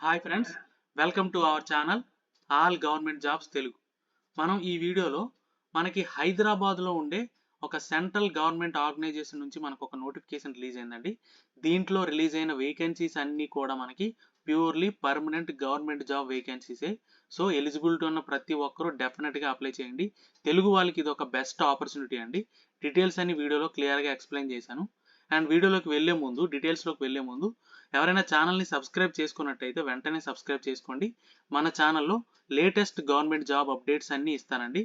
Hi friends, welcome to our channel all government jobs Telugu. మనం ఈ వీడియోలో మనకి హైదరాబాద్లో ఉండే ఒక సెంట్రల్ గవర్నమెంట్ ఆర్గనైజేషన్ నుంచి మనకు ఒక నోటిఫికేషన్ రిలీజ్ అయిందండి. దీంట్లో రిలీజ్ అయిన వేకెన్సీస్ అన్నీ కూడా మనకి ప్యూర్లీ పర్మనెంట్ గవర్నమెంట్ జాబ్ వేకెన్సీసే. సో ఎలిజిబిలిటీ ఉన్న ప్రతి ఒక్కరూ డెఫినెట్గా అప్లై చేయండి. తెలుగు వాళ్ళకి ఇది ఒక బెస్ట్ ఆపర్చునిటీ అండి. డీటెయిల్స్ అన్ని వీడియోలో క్లియర్గా ఎక్స్ప్లెయిన్ చేశాను. అండ్ డీటెయిల్స్లోకి వెళ్లే ముందు ఎవరైనా ఛానల్ని సబ్స్క్రైబ్ చేసుకున్నట్టయితే వెంటనే సబ్స్క్రైబ్ చేసుకోండి. మన ఛానల్లో లేటెస్ట్ గవర్నమెంట్ జాబ్ అప్డేట్స్ అన్నీ ఇస్తానండి.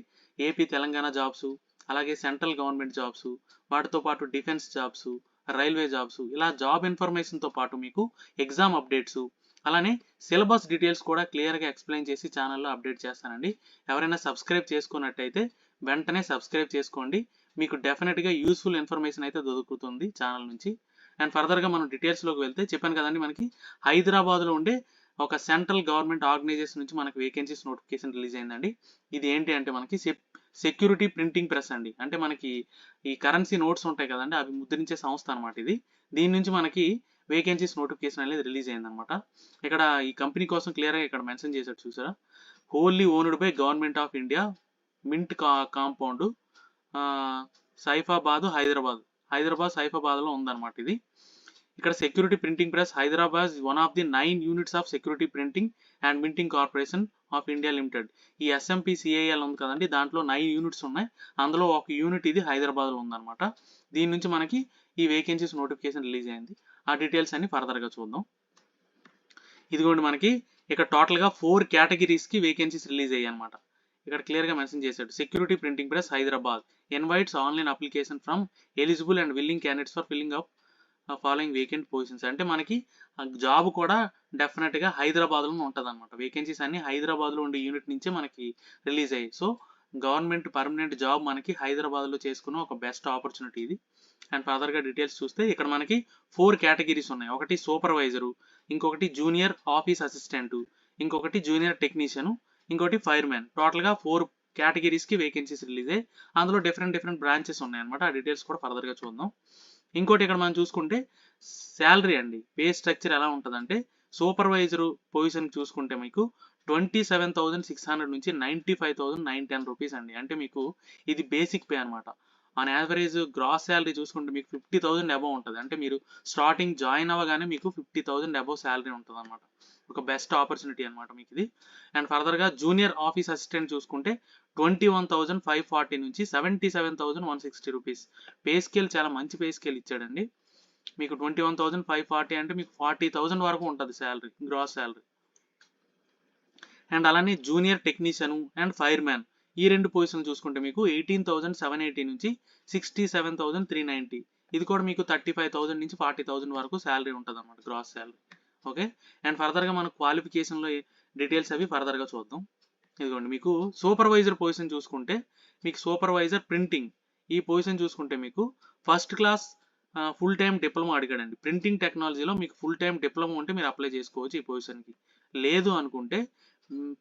ఏపీ తెలంగాణ జాబ్స్, అలాగే సెంట్రల్ గవర్నమెంట్ జాబ్స్, వాటితో పాటు డిఫెన్స్ జాబ్స్, రైల్వే జాబ్స్, ఇలా జాబ్ ఇన్ఫర్మేషన్తో పాటు మీకు ఎగ్జామ్ అప్డేట్స్, అలానే సిలబస్ డీటెయిల్స్ కూడా క్లియర్గా ఎక్స్ప్లెయిన్ చేసి ఛానల్లో అప్డేట్ చేస్తానండి. ఎవరైనా సబ్స్క్రైబ్ చేసుకున్నట్టయితే వెంటనే సబ్స్క్రైబ్ చేసుకోండి. మీకు డెఫినెట్గా యూస్ఫుల్ ఇన్ఫర్మేషన్ అయితే దొరుకుతుంది ఛానల్ నుంచి. అండ్ ఫర్దర్గా మనం డీటెయిల్స్లోకి వెళ్తే చెప్పాను కదండి, మనకి హైదరాబాద్లో ఉండే ఒక సెంట్రల్ గవర్నమెంట్ ఆర్గనైజేషన్ నుంచి మనకి వేకెన్సీస్ నోటిఫికేషన్ రిలీజ్ అయిందండి. ఇది ఏంటి అంటే మనకి సెక్యూరిటీ ప్రింటింగ్ ప్రెస్ అండి. అంటే మనకి ఈ కరెన్సీ నోట్స్ ఉంటాయి కదండి, అవి ముద్రించే సంస్థ అనమాట ఇది. దీని నుంచి మనకి వేకెన్సీస్ నోటిఫికేషన్ అనేది రిలీజ్ అయిందనమాట. ఇక్కడ ఈ కంపెనీ కోసం క్లియర్గా ఇక్కడ మెన్షన్ చేశాడు చూసారా, wholly owned by government of India, mint compound, Hyderabad సైఫాబాద్లో ఉందన్నమాట ఇది. ఇక్కడ security printing press Hyderabad one of the 9 units of security printing and minting corporation of India limited. ఈ SMPCIL ఉంది కదండి, దాంట్లో 9 యూనిట్స్ ఉన్నాయి. అందులో ఒక యూనిట్ ఇది హైదరాబాద్లో ఉందన్నమాట. దీని నుంచి మనకి ఈ వేకెన్సీస్ నోటిఫికేషన్ రిలీజ్ అయింది. ఆ డీటెయిల్స్ అన్ని ఫర్దర్గా చూద్దాం. ఇదిగోండి, మనకి ఇక్కడ టోటల్గా 4 కేటగిరీస్కి వేకెన్సీస్ రిలీజ్ అయ్యాయి అనమాట. ఇక్కడ క్లియర్గా మెన్షన్ చేశాడు, security printing press Hyderabad invites online application from eligible and willing candidates for filling up following vacant positions. అంటే మనకి జాబ్ కూడా డెఫినెట్గా హైదరాబాద్లో ఉంటుంది అనమాట. వేకెన్సీస్ అన్ని హైదరాబాద్లో ఉండే యూనిట్ నుంచే మనకి రిలీజ్ అయ్యాయి. సో గవర్నమెంట్ పర్మనెంట్ జాబ్ మనకి హైదరాబాద్లో చేసుకున్న ఒక బెస్ట్ ఆపర్చునిటీ ఇది. అండ్ ఫర్దర్గా డీటెయిల్స్ చూస్తే ఇక్కడ మనకి 4 కేటగిరీస్ ఉన్నాయి. ఒకటి సూపర్వైజరు, ఇంకొకటి జూనియర్ ఆఫీస్ అసిస్టెంట్, ఇంకొకటి జూనియర్ టెక్నీషియన్, ఇంకొకటి ఫైర్మ్యాన్. టోటల్గా 4 కేటగిరీస్కి వేకెన్సీస్ రిలీజ్ అయ్యాయి. అందులో డిఫరెంట్ బ్రాంచెస్ ఉన్నాయన్నమాట. ఆ డీటెయిల్స్ కూడా ఫర్దర్గా చూద్దాం. ఇంకోటి ఇక్కడ మనం చూసుకుంటే శాలరీ అండి, పే స్ట్రక్చర్ ఎలా ఉంటుందంటే, సూపర్వైజరు పొజిషన్ చూసుకుంటే మీకు 27,600 నుంచి 95,910 రూపీస్ అండి. అంటే మీకు ఇది బేసిక్ పే అనమాట. ఆన్ యావరేజ్ గ్రాస్ శాలరీ చూసుకుంటే మీకు 50,000 అబవ్ ఉంటుంది. అంటే మీరు స్టార్టింగ్ జాయిన్ అవ్వగానే మీకు 50,000 అబవ్ శాలరీ ఉంటుంది అనమాట. ఒక బెస్ట్ ఆపర్చునిటీ అనమాట మీకు ఇది. అండ్ ఫర్దర్గా జూనియర్ ఆఫీస్ అసిస్టెంట్ చూసుకుంటే 21,540 నుంచి 77,160 రూపీస్. పే స్కేల్ చాలా మంచి పే స్కేల్ ఇచ్చాడండి. మీకు 21,540 అంటే మీకు 40,000 వరకు ఉంటుంది శాలరీ, గ్రాస్ శాలరీ. అండ్ అలానే జూనియర్ టెక్నీషియన్ అండ్ ఫైర్మ్యాన్ ఈ 2 పొజిషన్లు చూసుకుంటే మీకు 18,780 నుంచి 67,390. ఇది కూడా మీకు 35,000 నుంచి 40,000 వరకు శాలరీ ఉంటుంది అన్నమాట, గ్రాస్ శాలరీ. ఓకే. అండ్ ఫర్దర్గా మన క్వాలిఫికేషన్లో డీటెయిల్స్ అవి ఫర్దర్గా చూద్దాం. ఇదిగోండి, మీకు సూపర్వైజర్ పొజిషన్ చూసుకుంటే మీకు సూపర్వైజర్ ప్రింటింగ్ ఈ పొజిషన్ చూసుకుంటే మీకు first class full time diploma అడిగాడండి. ప్రింటింగ్ టెక్నాలజీలో మీకు ఫుల్ టైం డిప్లొమా ఉంటే మీరు అప్లై చేసుకోవచ్చు ఈ పొజిషన్కి. లేదు అనుకుంటే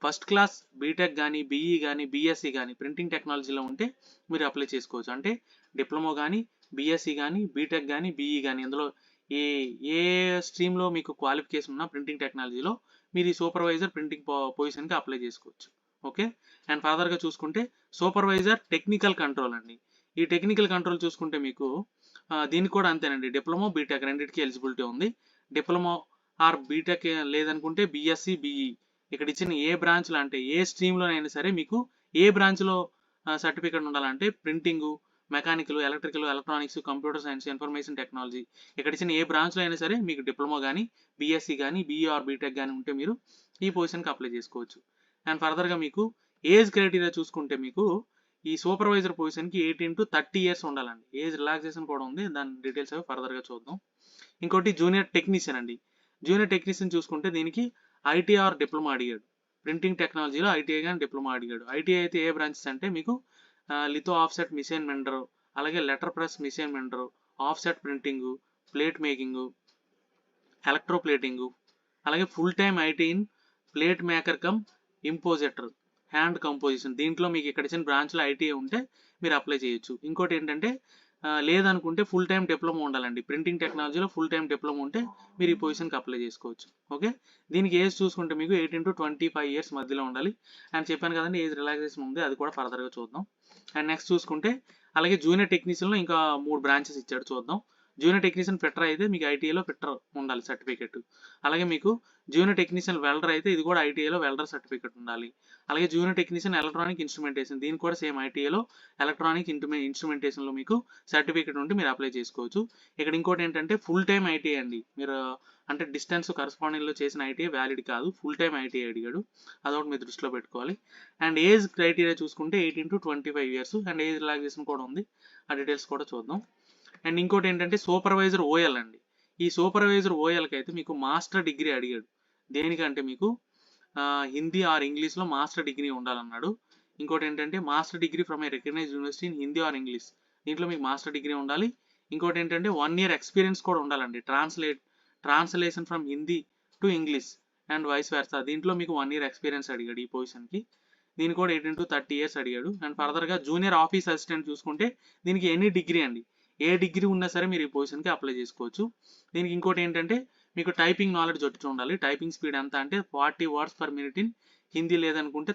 ఫస్ట్ క్లాస్ బీటెక్ కానీ, బీఈ కానీ, బీఎస్సీ కానీ ప్రింటింగ్ టెక్నాలజీలో ఉంటే మీరు అప్లై చేసుకోవచ్చు. అంటే డిప్లొమా కానీ, బీఎస్సీ కానీ, బీటెక్ కానీ, బీఈ కానీ ఇందులో ఏ స్ట్రీమ్లో మీకు క్వాలిఫికేషన్ ఉన్న ప్రింటింగ్ టెక్నాలజీలో మీరు ఈ సూపర్వైజర్ ప్రింటింగ్ పొజిషన్కి అప్లై చేసుకోవచ్చు. ఓకే. అండ్ ఫర్దర్గా చూసుకుంటే సూపర్వైజర్ టెక్నికల్ కంట్రోల్ అండి. ఈ టెక్నికల్ కంట్రోల్ చూసుకుంటే మీకు దీనికి కూడా అంతేనండి, డిప్లొమా బీటెక్ రెండింటికి ఎలిజిబిలిటీ ఉంది. డిప్లొమా ఆర్ బీటెక్ లేదనుకుంటే బీఎస్సీ బీఈ. ఇక్కడ ఇచ్చిన ఏ బ్రాంచ్లో అంటే ఏ స్ట్రీమ్లోనైనా సరే మీకు ఏ బ్రాంచ్లో సర్టిఫికేట్ ఉండాలంటే printing, mechanical, electrical, electronics, computer science, information technology ఇక్కడ ఇచ్చిన ఏ బ్రాంచ్లో అయినా సరే మీకు డిప్లొమా కానీ, బీఎస్సీ కానీ, బీఈ ఆర్ బీటెక్ కానీ ఉంటే మీరు ఈ పొజిషన్కి అప్లై చేసుకోవచ్చు. అండ్ ఫర్దర్గా మీకు ఏజ్ క్రైటీరియా చూసుకుంటే మీకు ఈ సూపర్వైజర్ పొజిషన్కి 18 to 30 years ఉండాలండి. ఏజ్ రిలాక్సేషన్ కూడా ఉంది, దాని డీటెయిల్స్ అవి ఫర్దర్గా చూద్దాం. ఇంకోటి జూనియర్ టెక్నీషియన్ అండి. జూనియర్ టెక్నీషియన్ చూసుకుంటే దీనికి ఐటీఐ ఆర్ డిప్లొమా అడిగాడు. ప్రింటింగ్ టెక్నాలజీలో ఐటీఐ కానీ డిప్లొమా అడిగాడు. ఐటీఐ అయితే ఏ బ్రాంచెస్ అంటే మీకు లిథో ఆఫ్సెట్ మిషన్ మెండరు, అలాగే letter press machine minder, offset printing, plate making, electro plating, అలాగే full time IT in plate maker cum impositor, hand composition. దీంట్లో మీకు ఇక్కడ ఇచ్చిన బ్రాంచ్లో ఐటీఐ ఉంటే మీరు అప్లై చేయొచ్చు. ఇంకోటి ఏంటంటే లేదనుకుంటే ఫుల్ టైం డిప్లొమా ఉండాలండి. ప్రింటింగ్ టెక్నాలజీలో ఫుల్ టైం డిప్లొమా ఉంటే మీరు ఈ పొజిషన్కి అప్లై చేసుకోవచ్చు. ఓకే, దీనికి ఏజ్ చూసుకుంటే మీకు 18 to 25 ఇయర్స్ మధ్యలో ఉండాలి. అండ్ చెప్పాను కదండి ఏజ్ రిలాక్సేషన్ ఉంది, అది కూడా ఫర్దర్గా చూద్దాం. అండ్ నెక్స్ట్ చూసుకుంటే అలాగే జూనియర్ టెక్నీషియన్లో ఇంకా 3 బ్రాంచెస్ ఇచ్చాడు, చూద్దాం. జూనియర్ టెక్నీషియన్ ఫిట్టర్ అయితే మీకు ఐటీఐలో ఫిట్టర్ ఉండాలి సర్టిఫికెట్. అలాగే మీకు జూనియర్ టెక్నీషియన్ వెల్డర్ అయితే ఇది కూడా ఐటీఐలో వెల్డర్ సర్టిఫికెట్ ఉండాలి. అలాగే జూనియర్ టెక్నీషియన్ ఎలక్ట్రానిక్ ఇన్స్ట్రుమెంటేషన్, దీనికి కూడా సేమ్ ఐటీఐలో ఎలక్ట్రానిక్ ఇన్స్ట్రుమెంటేషన్లో మీకు సర్టిఫికెట్ ఉంటే మీరు అప్లై చేసుకోవచ్చు. ఇక్కడ ఇంకోటి ఏంటంటే ఫుల్ టైం ఐటీఐ అండి. మీరు అంటే డిస్టెన్స్ కరస్పాండింగ్లో చేసిన ఐటీఐ వ్యాలిడ్ కాదు, ఫుల్ టైం ఐటీఐ అడిగాడు, అదొకటి మీరు దృష్టిలో పెట్టుకోవాలి. అండ్ ఏజ్ క్రైటీరియా చూసుకుంటే 18 to 25 years and age relaxation కూడా ఉంది, ఆ డీటెయిల్స్ కూడా చూద్దాం. అండ్ ఇంకోటి ఏంటంటే సూపర్వైజర్ ఓఎల్ అండి. ఈ సూపర్వైజర్ ఓఎల్కి అయితే మీకు మాస్టర్ డిగ్రీ అడిగాడు. దేనికంటే మీకు హిందీ ఆర్ ఇంగ్లీష్లో మాస్టర్ డిగ్రీ ఉండాలన్నాడు. ఇంకోటి ఏంటంటే master degree from a recognised university in Hindi or English, దీంట్లో మీకు మాస్టర్ డిగ్రీ ఉండాలి. ఇంకోటి ఏంటంటే 1 year ఎక్స్పీరియన్స్ కూడా ఉండాలండి. Translation from Hindi to English and vice versa, దీంట్లో మీకు 1 year ఎక్స్పీరియన్స్ అడిగాడు ఈ పొజిషన్కి. దీని కూడా 18 to 30 ఇయర్స్ అడిగాడు. అండ్ ఫర్దర్గా జూనియర్ ఆఫీస్ అసిస్టెంట్ చూసుకుంటే దీనికి ఎనీ డిగ్రీ అండి, ఏ డిగ్రీ ఉన్నా సరే మీరు ఈ పొజిషన్కి అప్లై చేసుకోవచ్చు. దీనికి ఇంకోటి ఏంటంటే మీకు టైపింగ్ నాలెడ్జ్ వచ్చి ఉండాలి. టైపింగ్ స్పీడ్ ఎంత అంటే 40 words per minute in Hindi, లేదనుకుంటే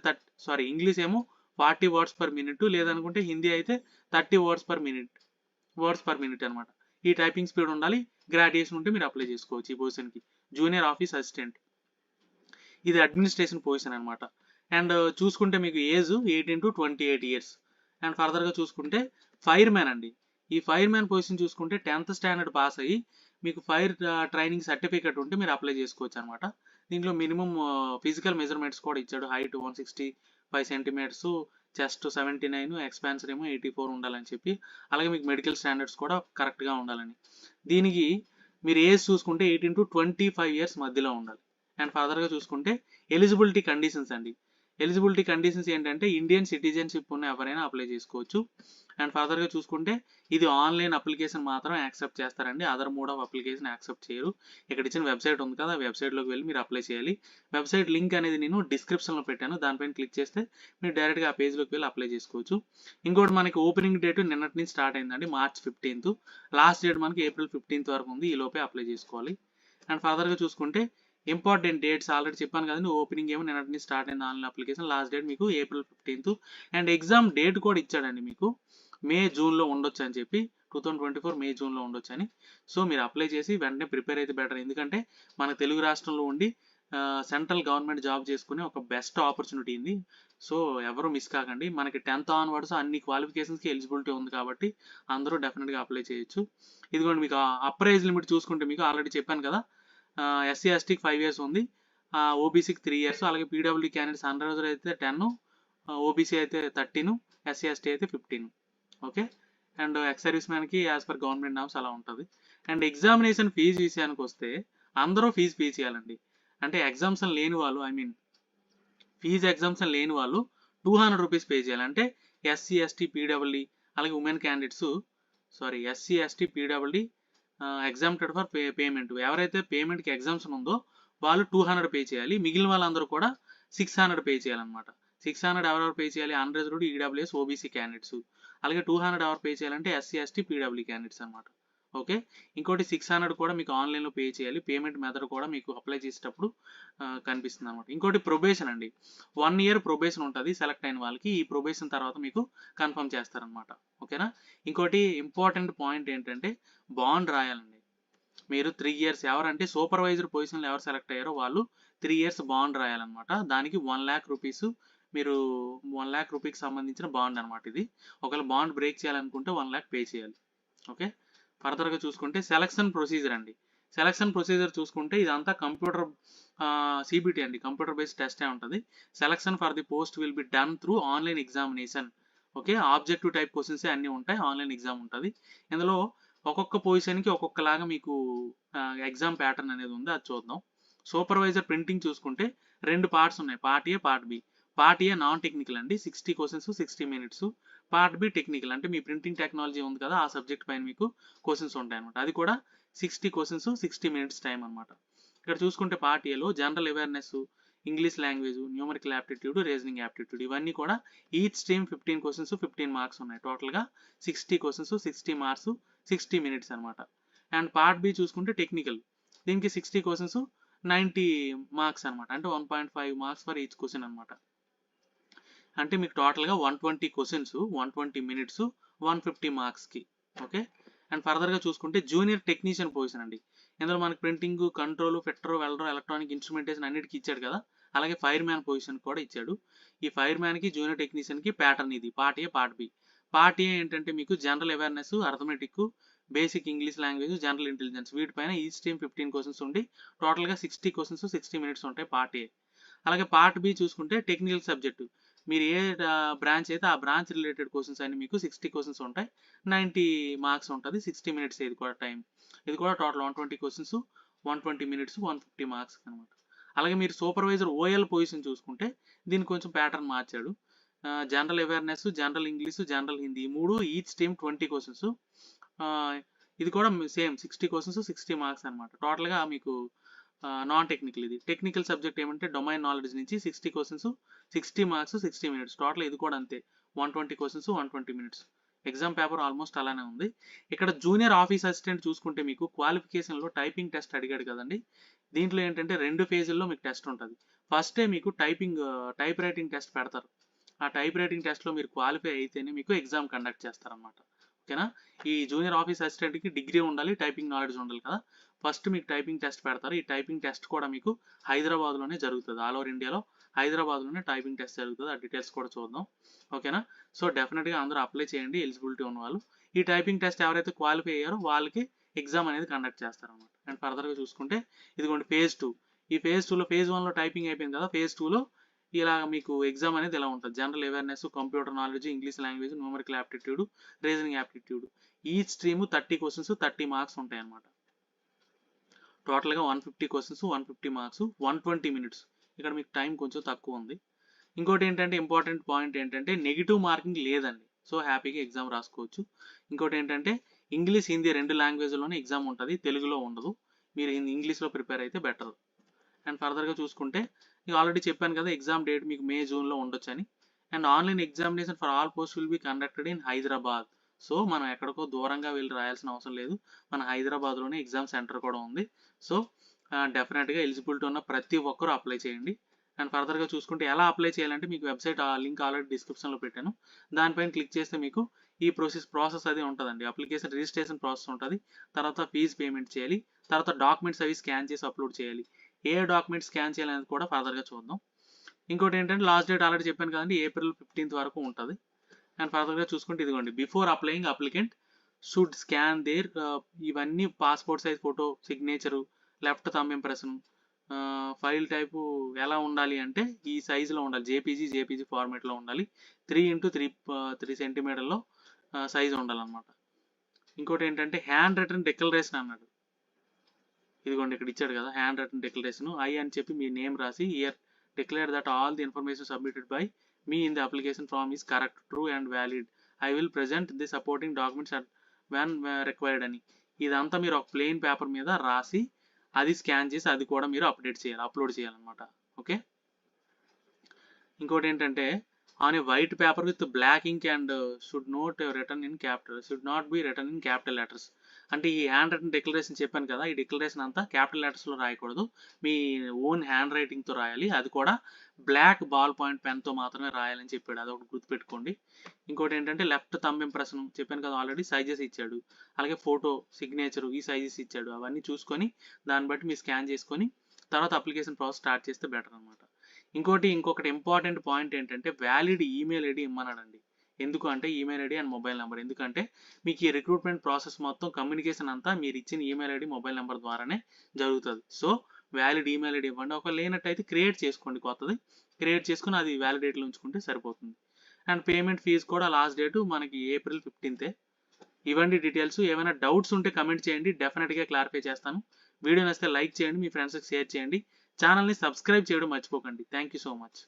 ఇంగ్లీష్ ఏమో 40 words per minute, లేదనుకుంటే హిందీ అయితే 30 words per minute అనమాట. ఈ టైపింగ్ స్పీడ్ ఉండాలి. గ్రాడ్యుయేషన్ ఉంటే మీరు అప్లై చేసుకోవచ్చు ఈ పొజిషన్కి, జూనియర్ ఆఫీస్ అసిస్టెంట్. ఇది అడ్మినిస్ట్రేషన్ పొజిషన్ అనమాట. అండ్ చూసుకుంటే మీకు ఏజ్ 18 to 28 ఇయర్స్. అండ్ ఫర్దర్గా చూసుకుంటే ఫైర్ మ్యాన్ అండి. ఈ ఫైర్ మ్యాన్ పొజిషన్ చూసుకుంటే 10th standard పాస్ అయ్యి మీకు ఫైర్ ట్రైనింగ్ సర్టిఫికేట్ ఉంటే మీరు అప్లై చేసుకోవచ్చు అనమాట. దీంట్లో మినిమం ఫిజికల్ మెజర్మెంట్స్ కూడా ఇచ్చాడు. హైట్ 165 centimeters, చెస్ట్ 79, ఎక్స్పాన్సర్ ఏమో 84 ఉండాలని చెప్పి, అలాగే మీకు మెడికల్ స్టాండర్డ్స్ కూడా కరెక్ట్గా ఉండాలని. దీనికి మీరు ఏజ్ చూసుకుంటే 18 to 25 ఇయర్స్ మధ్యలో ఉండాలి. అండ్ ఫర్దర్గా చూసుకుంటే ఎలిజిబిలిటీ కండిషన్స్ అండి. ఎలిజిబిలిటీ కండిషన్స్ ఏంటంటే ఇండియన్ సిటిజన్షిప్ ఉన్న ఎవరైనా అప్లై చేసుకోవచ్చు. అండ్ ఫర్దర్గా చూసుకుంటే ఇది ఆన్లైన్ అప్లికేషన్ మాత్రం యాక్సెప్ట్ చేస్తారండి, other mode of application accept చేయరు. ఇక్కడ ఇచ్చిన వెబ్సైట్ ఉంది కదా, ఆ వెబ్సైట్లోకి వెళ్ళి మీరు అప్లై చేయాలి. వెబ్సైట్ లింక్ అనేది నేను డిస్క్రిప్షన్లో పెట్టాను, దానిపైన క్లిక్ చేస్తే మీరు డైరెక్ట్గా ఆ పేజ్లోకి వెళ్ళి అప్లై చేసుకోవచ్చు. ఇంకోటి మనకి ఓపెనింగ్ డేట్ నిన్నటి నుంచి స్టార్ట్ అయిందండి, March 15th. లాస్ట్ డేట్ మనకి April 15th వరకు ఉంది, ఈ లోపే అప్లై చేసుకోవాలి. అండ్ ఫర్దర్గా చూసుకుంటే ఇంపార్టెంట్ డేట్స్ ఆల్రెడీ చెప్పాను కదండి, ఓపెనింగ్ ఏమో నిన్నటి నుంచి స్టార్ట్ అయింది ఆన్లైన్ అప్లికేషన్, లాస్ట్ డేట్ మీకు April 15th. And exam date కూడా ఇచ్చాడండి మీకు, May June ఉండొచ్చు అని చెప్పి, 2024 May June ఉండొచ్చు అని. సో మీరు అప్లై చేసి వెంటనే ప్రిపేర్ అయితే బెటర్, ఎందుకంటే మన తెలుగు రాష్ట్రంలో ఉండి సెంట్రల్ గవర్నమెంట్ జాబ్ చేసుకునే ఒక బెస్ట్ ఆపర్చునిటీ ఉంది. సో ఎవరు మిస్ కాకండి. మనకి 10th onwards అన్ని క్వాలిఫికేషన్స్కి ఎలిజిబిలిటీ ఉంది కాబట్టి అందరూ డెఫినెట్గా అప్లై చేయొచ్చు. ఇదిగోండి మీకు అప్పర్ ఏజ్ లిమిట్ చూసుకుంటే మీకు ఆల్రెడీ చెప్పాను కదా, SC STకి 5 years ఉంది, OBCకి 3 years, అలాగే PWD క్యాండిడేట్స్ అండర్ అయితే 10, OBC అయితే 13, SC ST అయితే 15. ఓకే, అండ్ ఎక్స్ సర్వీస్ మ్యాన్కి యాజ్ పర్ గవర్నమెంట్ నామ్స్ అలా ఉంటుంది. అండ్ ఎగ్జామినేషన్ ఫీజు విషయానికి వస్తే అందరూ ఫీజు పే చేయాలండి. అంటే ఎగ్జామ్షన్ లేని వాళ్ళు, ఫీజు ఎగ్జామ్షన్ లేని వాళ్ళు 200 rupees పే చేయాలి. అంటే SC ST PWD అలాగే women candidates SC ST PWD exempted for payment, ఎవరైతే పేమెంట్కి ఎగ్జామ్షన్ ఉందో వాళ్ళు 200 పే చేయాలి. మిగిలిన వాళ్ళందరూ కూడా 600 పే చేయాలన్నమాట. 600 ఎవరెవరు పే చేయాలి, అన్రిజర్వ్డ్, EWS, OBC క్యాండిడేట్స్. అలాగే 200 ఎవరు పే చేయాలంటే SC ST PWD క్యాండిడేట్స్ అనమాట. ఓకే, ఇంకోటి 600 కూడా మీకు ఆన్లైన్లో పే చేయాలి. పేమెంట్ మెథడ్ కూడా మీకు అప్లై చేసేటప్పుడు కనిపిస్తుంది అనమాట. ఇంకోటి ప్రొబేషన్ అండి, 1 year ప్రొబేషన్ ఉంటుంది సెలెక్ట్ అయిన వాళ్ళకి. ఈ ప్రొబేషన్ తర్వాత మీకు కన్ఫర్మ్ చేస్తారనమాట. ఓకేనా. ఇంకోటి ఇంపార్టెంట్ పాయింట్ ఏంటంటే బాండ్ రాయాలండి. మీరు 3 years ఎవరంటే సూపర్వైజర్ పొజిషన్లో ఎవరు సెలెక్ట్ అయ్యారో వాళ్ళు 3 years బాండ్ రాయాలన్నమాట. దానికి 1 lakh rupees మీరు 1 lakh rupees సంబంధించిన బాండ్ అనమాట ఇది. ఒకవేళ బాండ్ బ్రేక్ చేయాలనుకుంటే 1 lakh పే చేయాలి. ఓకే, ఫర్దర్గా చూసుకుంటే సెలక్షన్ ప్రొసీజర్ అండి. సెలక్షన్ ప్రొసీజర్ చూసుకుంటే ఇదంతా కంప్యూటర్ CBT అండి, కంప్యూటర్ బేస్డ్ టెస్టే ఉంటుంది. Selection for the post will be done through online examination. Okay, objective type questions అన్నీ ఉంటాయి, ఆన్లైన్ ఎగ్జామ్ ఉంటుంది. ఇందులో ఒక్కొక్క పొజిషన్కి ఒక్కొక్కలాగా మీకు ఎగ్జామ్ ప్యాటర్న్ అనేది ఉంది, అది చూద్దాం. సూపర్వైజర్ ప్రింటింగ్ చూసుకుంటే 2 parts ఉన్నాయి, part A part B. Part A non technical అండి, 60 questions 60 minutes. Part B technical, అంటే మీ ప్రింటింగ్ టెక్నాలజీ ఉంది కదా ఆ సబ్జెక్ట్ పైన మీకు క్వశ్చన్స్ ఉంటాయి అనమాట. అది కూడా 60 questions 60 minutes టైం అనమాట. ఇక్కడ చూసుకుంటే పార్ట్ ఏలో general awareness, English language, numerical aptitude, reasoning aptitude, ఇవన్నీ కూడా ఈచ్ స్ట్రీమ్ 15 క్వశ్చన్స్ 15 మార్క్స్ ఉన్నాయి. టోటల్గా 60 క్వశ్చన్స్ 60 మార్క్స్ 60 మినిట్స్ అనమాట. అండ్ పార్ట్ బి చూసుకుంటే టెక్నికల్, దీనికి 60 క్వశ్చన్స్ 90 మార్క్స్ అనమాట. అంటే 1.5 మార్క్స్ ఫర్ ఈచ్ క్వశ్చన్ అనమాట. అంటే మీకు టోటల్గా 120 క్వశ్చన్స్ 120 మినిట్స్ 150 మార్క్స్కి. ఓకే. అండ్ ఫర్దర్గా చూసుకుంటే జూనియర్ టెక్నీషియన్ పొజిషన్ అండి. ఇందులో మనకి printing, control, fitter, welder, electronic instrumentation అన్నిటికీ ఇచ్చాడు కదా, అలాగే ఫైర్ మ్యాన్ పొజిషన్ కూడా ఇచ్చాడు. ఈ ఫైర్ మ్యాన్కి, జూనియర్ టెక్నీషియన్కి ప్యాటర్న్ ఇది part A, part B. Part A ఏంటంటే మీకు general awareness, arithmetic, basic English language, general intelligence, వీటిపైన ఈచ్ టీమ్ 15 క్వశ్చన్స్ ఉండి టోటల్గా 60 క్వశ్చన్స్ 60 మినిట్స్ ఉంటాయి పార్ట్ ఏ. అలాగే పార్ట్ బి చూసుకుంటే టెక్నికల్ సబ్జెక్టు, మీరు ఏ బ్రాంచ్ అయితే ఆ బ్రాంచ్ రిలేటెడ్ క్వశ్చన్స్ అన్ని మీకు 60 క్వశ్చన్స్ ఉంటాయి, 90 మార్క్స్ ఉంటుంది, 60 మినిట్స్ ఇది కూడా టైం. ఇది కూడా టోటల్ 120 క్వశ్చన్స్ 120 మినిట్స్ 150 మార్క్స్ అనమాట. అలాగే మీరు సూపర్వైజర్ ఓఎల్ పొజిషన్ చూసుకుంటే దీనికి కొంచెం ప్యాటర్న్ మార్చాడు. General awareness, general English, general Hindi, ఈ మూడు ఈచ్ టీమ్ 20 క్వశ్చన్స్. ఇది కూడా సేమ్ 60 క్వశ్చన్స్ 60 మార్క్స్ అనమాట. టోటల్గా మీకు నాన్ టెక్నికల్, ఇది టెక్నికల్ సబ్జెక్ట్ ఏమంటే డొమైన్ నాలెడ్జ్ నుంచి 60 క్వశ్చన్స్ 60 మార్క్స్ 60 మినిట్స్. టోటల్ ఇది కూడా అంతే 120 questions 120 minutes. Exam paper almost అలానే ఉంది. ఇక్కడ జూనియర్ ఆఫీస్ అసిస్టెంట్ చూసుకుంటే మీకు క్వాలిఫికేషన్లో టైపింగ్ టెస్ట్ అడిగాడు కదండి. దీంట్లో ఏంటంటే 2 ఫేజుల్లో మీకు టెస్ట్ ఉంటుంది. ఫస్టే మీకు టైప్ రైటింగ్ టెస్ట్ పెడతారు. ఆ టైప్ రైటింగ్ టెస్ట్లో మీరు క్వాలిఫై అయితేనే మీకు ఎగ్జామ్ కండక్ట్ చేస్తారనమాట. ఓకేనా. ఈ జూనియర్ ఆఫీస్ అసిస్టెంట్కి డిగ్రీ ఉండాలి, టైపింగ్ నాలెడ్జ్ ఉండాలి కదా. ఫస్ట్ మీకు టైపింగ్ టెస్ట్ పెడతారు. ఈ టైపింగ్ టెస్ట్ కూడా మీకు హైదరాబాద్లోనే జరుగుతుంది. ఆల్ ఓవర్ ఇండియాలో హైదరాబాద్లోనే టైపింగ్ టెస్ట్ జరుగుతుంది. ఆ డీటెయిల్స్ కూడా చూద్దాం. ఓకేనా. సో డెఫినెట్గా అందరూ అప్లై చేయండి ఎలిజిబిలిటీ ఉన్న వాళ్ళు. ఈ టైపింగ్ టెస్ట్ ఎవరైతే క్వాలిఫై అయ్యారో వాళ్ళకి ఎగ్జామ్ అనేది కండక్ట్ చేస్తారనమాట. అండ్ ఫర్దర్గా చూసుకుంటే ఇదిగోండి ఫేజ్ 2. ఈ ఫేజ్ 2లో ఫేజ్ 1లో టైపింగ్ అయిపోయింది కదా, ఫేజ్ 2లో ఇలా మీకు ఎగ్జామ్ అనేది ఇలా ఉంటుంది. General awareness, computer knowledge, English language, numerical aptitude, reasoning aptitude, each stream 30 questions 30 marks ఉంటాయి అన్నమాట. టోటల్గా 150 క్వశ్చన్స్ 150 మార్క్స్ 120 మినిట్స్. ఇక్కడ మీకు టైం కొంచెం తక్కువ ఉంది. ఇంకోటి ఏంటంటే ఇంపార్టెంట్ పాయింట్ ఏంటంటే నెగిటివ్ మార్కింగ్ లేదండి. సో హ్యాపీగా ఎగ్జామ్ రాసుకోవచ్చు. ఇంకోటి ఏంటంటే ఇంగ్లీష్, హిందీ 2 లాంగ్వేజ్లోనే ఎగ్జామ్ ఉంటుంది, తెలుగులో ఉండదు. మీరు ఇంగ్లీష్లో ప్రిపేర్ అయితే బెటర్. అండ్ ఫర్దర్గా చూసుకుంటే నేను ఆల్రెడీ చెప్పాను కదా ఎగ్జామ్ డేట్ మీకు మే, జూన్లో ఉండొచ్చని. And online examination for all post will be conducted in Hyderabad. So మనం ఎక్కడికో దూరంగా వెళ్ళి రాయాల్సిన అవసరం లేదు, మన హైదరాబాద్లోనే ఎగ్జామ్ సెంటర్ కూడా ఉంది. సో డెఫినెట్గా ఎలిజిబిలిటీ ఉన్న ప్రతి ఒక్కరూ అప్లై చేయండి. అండ్ ఫర్దర్గా చూసుకుంటే ఎలా అప్లై చేయాలంటే మీకు వెబ్సైట్ లింక్ ఆల్రెడీ డిస్క్రిప్షన్లో పెట్టాను. దానిపైన క్లిక్ చేస్తే మీకు ఈ ప్రాసెస్ అది ఉంటుందండి. అప్లికేషన్ రిజిస్ట్రేషన్ ప్రాసెస్ ఉంటుంది, తర్వాత ఫీజు పేమెంట్ చేయాలి, తర్వాత డాక్యుమెంట్స్ అవి స్కాన్ చేసి అప్లోడ్ చేయాలి. ఏ డాక్యుమెంట్స్ స్కాన్ చేయాలనేది కూడా ఫర్దర్గా చూద్దాం. ఇంకోటి ఏంటంటే లాస్ట్ డేట్ ఆల్రెడీ చెప్పాను కదండి, ఏప్రిల్ 15th వరకు ఉంటుంది. అండ్ ఫర్దర్గా చూసుకుంటే ఇదిగోండి before applying applicant should scan their, ఇవన్నీ passport size photo, signature, left thumb impression, file type ఎలా ఉండాలి అంటే ఈ సైజులో ఉండాలి, జేపీజీ ఫార్మేట్లో ఉండాలి, 3x3 సెంటీమీటర్లో సైజు ఉండాలన్నమాట. ఇంకోటి ఏంటంటే హ్యాండ్ రిటర్న్ డిక్లరేషన్ అన్నాడు. ఇదిగోండి ఇక్కడ ఇచ్చాడు కదా హ్యాండ్ రిటర్న్ డిక్లరేషన్. ఐ అని చెప్పి మీ నేమ్ రాసి here declare that all the information submitted by me in the application form is correct, true and valid. I will present the supporting documents when required అని. ఇదంతా మీరు ఒక plain paper మీద రాసి అది స్కాన్ చేసి అది కూడా మీరు అప్లోడ్ చేయాలన్నమాట. ఓకే. ఇంకోటి ఏంటంటే on a white paper with black ink and should not be written in capital letters. అంటే ఈ హ్యాండ్ రిటన్ డిక్లరేషన్ చెప్పాను కదా, ఈ డిక్లరేషన్ అంతా క్యాపిటల్ లెటర్స్లో రాయకూడదు, మీ ఓన్ హ్యాండ్ రైటింగ్తో రాయాలి. అది కూడా బ్లాక్ బాల్ పాయింట్ పెన్తో మాత్రమే రాయాలని చెప్పాడు, అదొకటి గుర్తుపెట్టుకోండి. ఇంకోటి ఏంటంటే లెఫ్ట్ థంబ్ ఇంప్రెషన్ చెప్పాను కదా ఆల్రెడీ, సైజెస్ ఇచ్చాడు. అలాగే ఫోటో, సిగ్నేచరు, ఈ సైజెస్ ఇచ్చాడు. అవన్నీ చూసుకొని దాన్ని బట్టి మీరు స్కాన్ చేసుకొని తర్వాత అప్లికేషన్ ప్రాసెస్ స్టార్ట్ చేస్తే బెటర్ అనమాట. ఇంకొకటి ఇంపార్టెంట్ పాయింట్ ఏంటంటే వ్యాలిడ్ ఈమెయిల్ ఐడి ఇమ్మన్నాడండి. ఎందుకు అంటే email ID and mobile number. ఎందుకంటే మీకు ఈ రిక్రూట్మెంట్ ప్రాసెస్ మొత్తం కమ్యూనికేషన్ అంతా మీరు ఇచ్చిన ఈమెయిల్ ఐడి, మొబైల్ నెంబర్ ద్వారానే జరుగుతుంది. సో వ్యాలిడ్ ఈమెయిల్ ఐడి ఇవ్వండి. ఒకవేళ లేనట్టయితే క్రియేట్ చేసుకోండి, కొత్తది క్రియేట్ చేసుకుని అది వ్యాలిడేట్లో ఉంచుకుంటే సరిపోతుంది. అండ్ పేమెంట్ ఫీజు కూడా లాస్ట్ డేటు మనకి ఏప్రిల్ 15th. ఇవ్వండి డీటెయిల్స్. ఏమైనా డౌట్స్ ఉంటే కమెంట్ చేయండి, డెఫినెట్గా క్లారిఫై చేస్తాను. వీడియో నచ్చితే లైక్ చేయండి, మీ ఫ్రెండ్స్కి షేర్ చేయండి, ఛానల్ని సబ్స్క్రైబ్ చేయడం మర్చిపోకండి. Thank you so much.